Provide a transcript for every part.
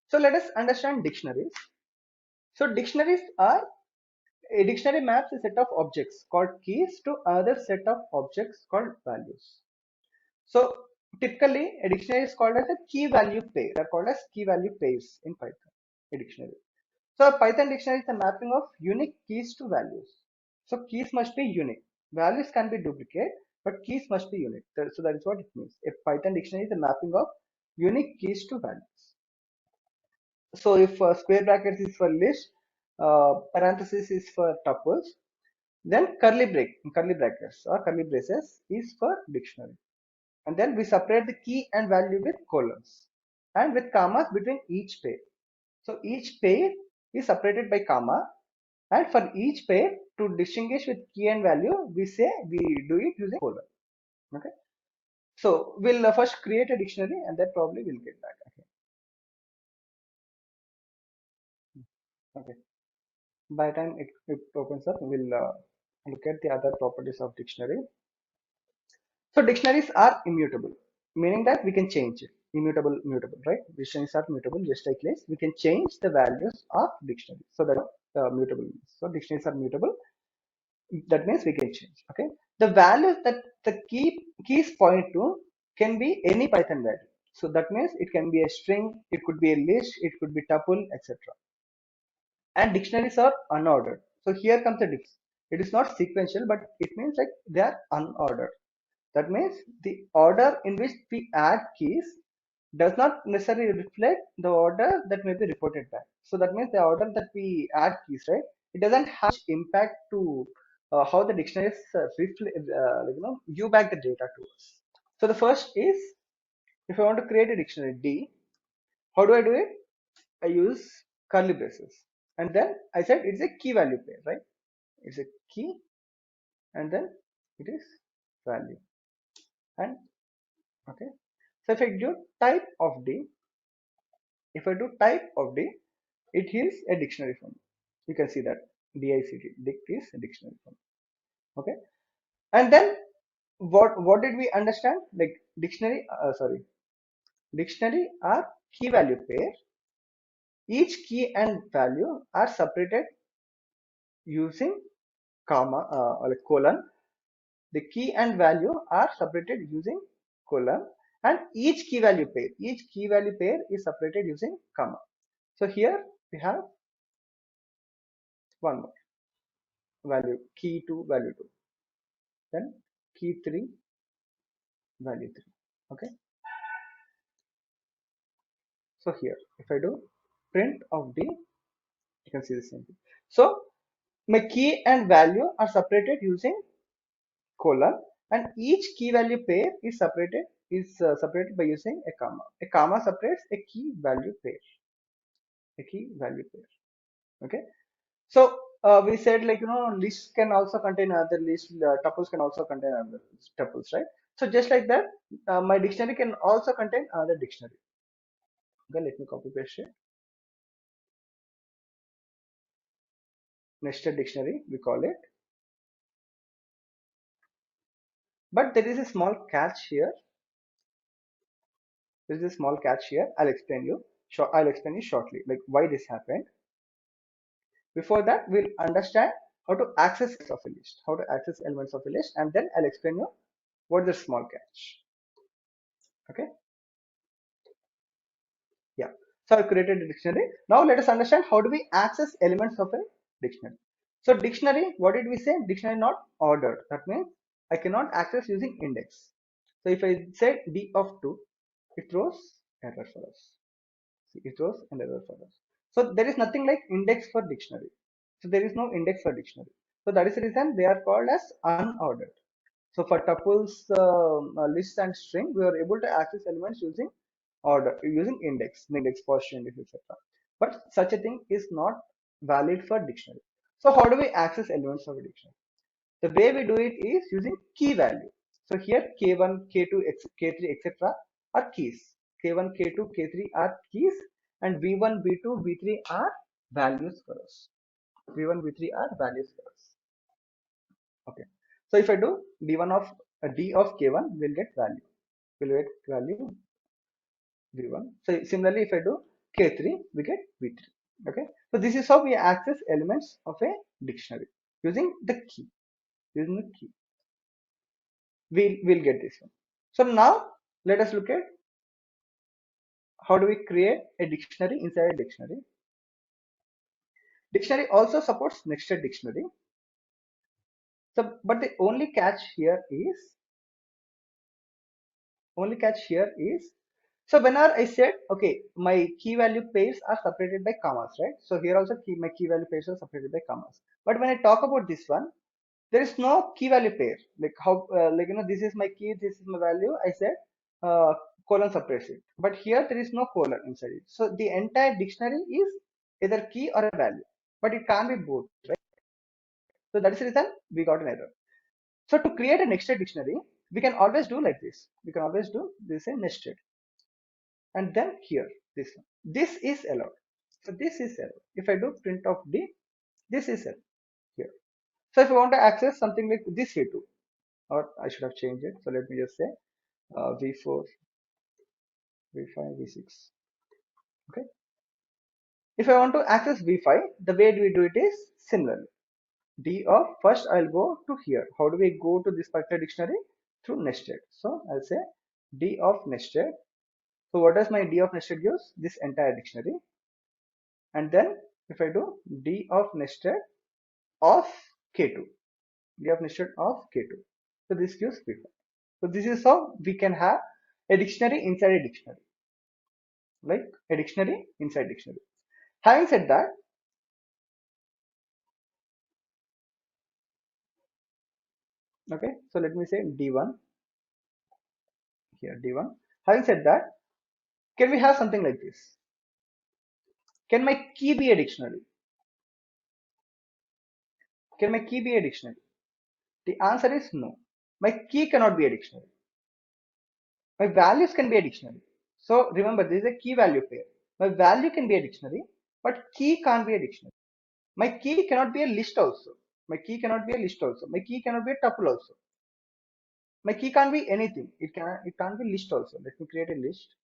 So let us understand dictionaries. So dictionaries are a dictionary maps a set of objects called keys to another set of objects called values. So typically a dictionary is called as a key value pair. They are called as key value pairs in Python, a dictionary. So a Python dictionary is a mapping of unique keys to values. So keys must be unique. Values can be duplicate, but keys must be unique. So that is what it means. A Python dictionary is a mapping of unique keys to values. So if square brackets is for list, parenthesis is for tuples, then curly brackets or curly braces is for dictionary. And then we separate the key and value with colons and with commas between each pair. So each pair is separated by comma, and for each pair to distinguish with key and value, we do it using colon. Okay. So we'll first create a dictionary and then probably we'll get back. Okay. By the time it opens up, we'll look at the other properties of dictionary. So dictionaries are immutable, meaning that we can change it. Immutable, mutable, right? Dictionaries are mutable, just like list. We can change the values of dictionaries. So that mutable means. So dictionaries are mutable. That means we can change. Okay. The values that the keys point to can be any Python value. So that means it can be a string, it could be a list, it could be tuple, etc. And dictionaries are unordered. So here comes the difference. It is not sequential, but it means like they are unordered. That means the order in which we add keys does not necessarily reflect the order that may be reported back. So that means the order that we add keys, right? It doesn't have much impact to how the dictionaries give back the data to us. So the first is, if I want to create a dictionary D, how do I do it? I use curly braces, and then I said it's a key value pair, right? It's a key, and then it is value, and okay. So if I do type of D, if I do type of D, it is a dictionary form. You can see that DICT, dict is a dictionary form. Okay, and then what did we understand? Like dictionary are key value pair. Each key and value are separated using comma or like colon. The key and value are separated using colon, and each key value pair is separated using comma. So here we have one more value, key 2 value 2, then key 3 value 3. Okay. So here if I do print of D, you can see the same thing. So my key and value are separated using colon, and each key value pair is separated by using a comma. A comma separates a key value pair. A key value pair. Okay. So we said like lists can also contain other lists. Tuples can also contain other tuples, right? So just like that, my dictionary can also contain another dictionary. Okay, let me copy paste it. Nested dictionary we call it. But there is a small catch here. There is a small catch here. I'll explain you. I'll explain you shortly, like why this happened. Before that, we'll understand how to access of a list, how to access elements of a list, and then I'll explain you what the small catch. Okay. Yeah. So I created a dictionary. Now let us understand how do we access elements of a dictionary. So dictionary, what did we say? Dictionary not ordered. That means I cannot access using index. So if I say D of 2, it throws error for us. See, it throws an error for us. So there is nothing like index for dictionary. So there is no index for dictionary. So that is the reason they are called as unordered. So for tuples, lists and string, we are able to access elements using order, using index, position index, etc. But such a thing is not valid for dictionary. So how do we access elements of a dictionary? The way we do it is using key value. So here K1, K2, K3, etc. are keys. K1, K2, K3 are keys, and V1, V2, V3 are values for us. V1, V3 are values for us. Okay. So if I do D1 of D of K1, we'll get value. We'll get value V1. So similarly, if I do K3, we get V3. Okay. So this is how we access elements of a dictionary using the key. Using the key, we'll get this one. So now let us look at how do we create a dictionary inside a dictionary. Dictionary also supports nested dictionary. So, but the only catch here is so whenever I said okay, my key value pairs are separated by commas, right? So here also my key value pairs are separated by commas. But when I talk about this one, there is no key value pair. Like how this is my key, this is my value. I said colon separates it. But here there is no colon inside it. So the entire dictionary is either key or a value, but it can't be both, right? So that is the reason we got an error. So to create a nested dictionary, we can always do like this. We can always do this in nested, and then here this one. This is allowed. So this is allowed. If I do print of D, this is allowed here. So if I want to access something like this V2, or I should have changed it. So let me just say V4, V5, V6. Okay. If I want to access V5, the way we do it is similarly. D of first I'll go to here. How do we go to this particular dictionary? Through nested. So I'll say D of nested. So what does my D of nested gives? This entire dictionary. And then if I do D of nested of K2, D of nested of K2. So this gives V5. So this is how we can have a dictionary inside a dictionary, like a dictionary inside dictionary. Having said that, okay, so let me say D1 here, D1. Having said that, can we have something like this? Can my key be a dictionary? Can my key be a dictionary? The answer is no. My key cannot be a dictionary. My values can be a dictionary. So remember, this is a key value pair. My value can be a dictionary, but key can't be a dictionary. My key cannot be a list also. My key cannot be a list also. My key cannot be a tuple also. My key can't be anything. It can't be list also. Let me create a list.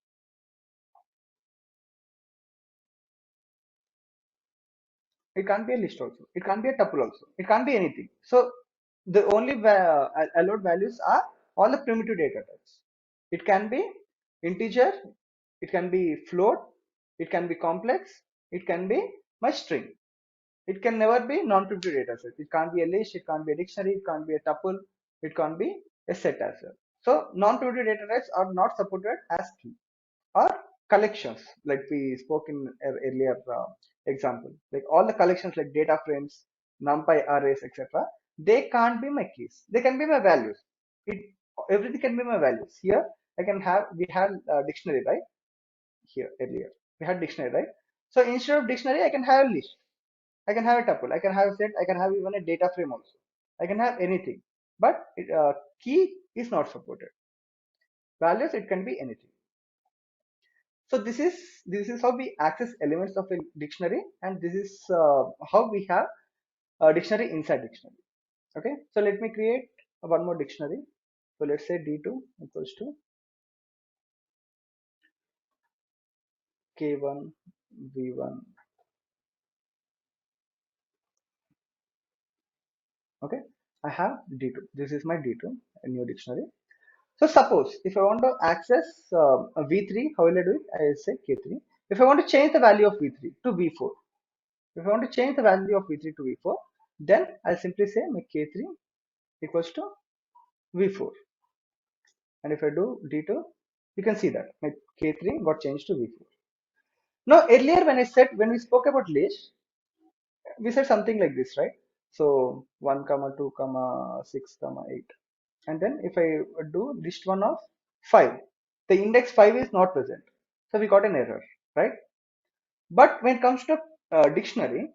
It can't be a list also. It can't be a tuple also. It can't be anything. So the only allowed values are all the primitive data types. It can be integer, it can be float, it can be complex, it can be my string. It can never be non-primitive data set. It can't be a list, it can't be a dictionary, it can't be a tuple, it can't be a set as well. So non-primitive data types are not supported as key, or collections like we spoke in earlier example, like all the collections like data frames, numpy arrays, etc. They can't be my keys, they can be my values. it Everything can be my values. Here I can have, we had dictionary, right? Here earlier we had dictionary, right? So instead of dictionary I can have a list, I can have a tuple, I can have a set, I can have even a data frame also, I can have anything. But key is not supported. Values, it can be anything. So this is how we access elements of a dictionary, and this is how we have a dictionary inside dictionary. Okay, so let me create one more dictionary. So let's say D2 equals to K1 V1. Okay, I have D2. This is my D2, a new dictionary. So suppose if I want to access a V3, how will I do it? I will say K3. If I want to change the value of V3 to V4, if I want to change the value of V3 to V4, then I'll simply say my K3 equals to V4. And if I do D2, you can see that my K3 got changed to V4. Now earlier when we spoke about list, we said something like this, right? So 1 comma 2 comma 6 comma 8. And then if I do list one of 5, the index 5 is not present. So we got an error, right? But when it comes to dictionary,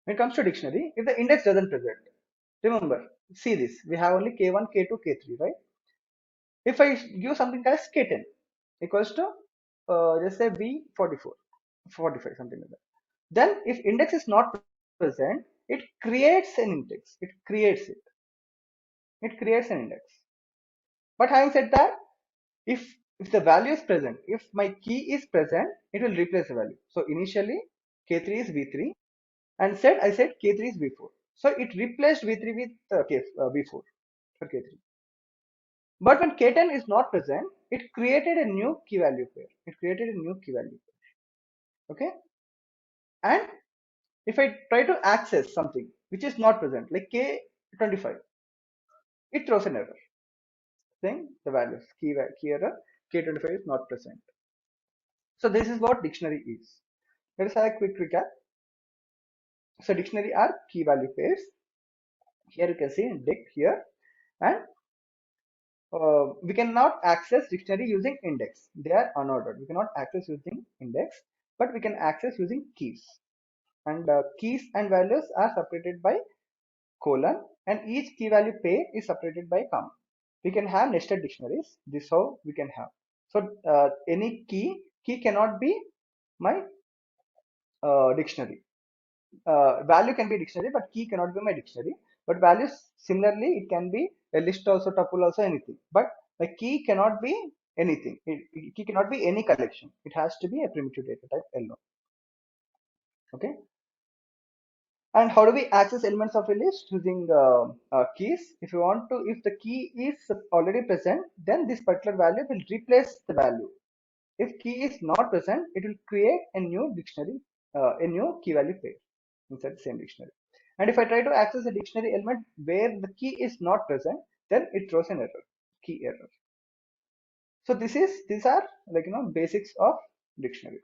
if the index doesn't present, remember, see this, we have only K1, K2, K3, right? If I give something as K10 equals to just say B44, 45, something like that. Then if index is not present, it creates an index. It creates it. It creates an index. But having said that, if if the value is present, if my key is present, it will replace the value. So initially K3 is V3 and I said K3 is V4. So it replaced V3 with V4 for K3. But when K10 is not present, it created a new key value pair. It created a new key value pair. Okay. And if I try to access something which is not present, like K25, it throws an error saying the values key error K25 is not present. So this is what dictionary is. Let us have a quick recap. So dictionary are key value pairs. Here you can see dict here, and we cannot access dictionary using index. They are unordered. We cannot access using index, but we can access using keys. And keys and values are separated by colon, and each key value pair is separated by comma. We can have nested dictionaries. This is how we can have. So any key cannot be my dictionary. Value can be dictionary, but key cannot be my dictionary. But values similarly, it can be a list also, tuple also, anything. But the key cannot be anything. Key cannot be any collection. It has to be a primitive data type alone. Okay. And how do we access elements of a list using keys? If you want to, if the key is already present, then this particular value will replace the value. If key is not present, it will create a new dictionary, a new key value pair inside the same dictionary. And if I try to access a dictionary element where the key is not present, then it throws an error, key error. So these are, like, basics of dictionary.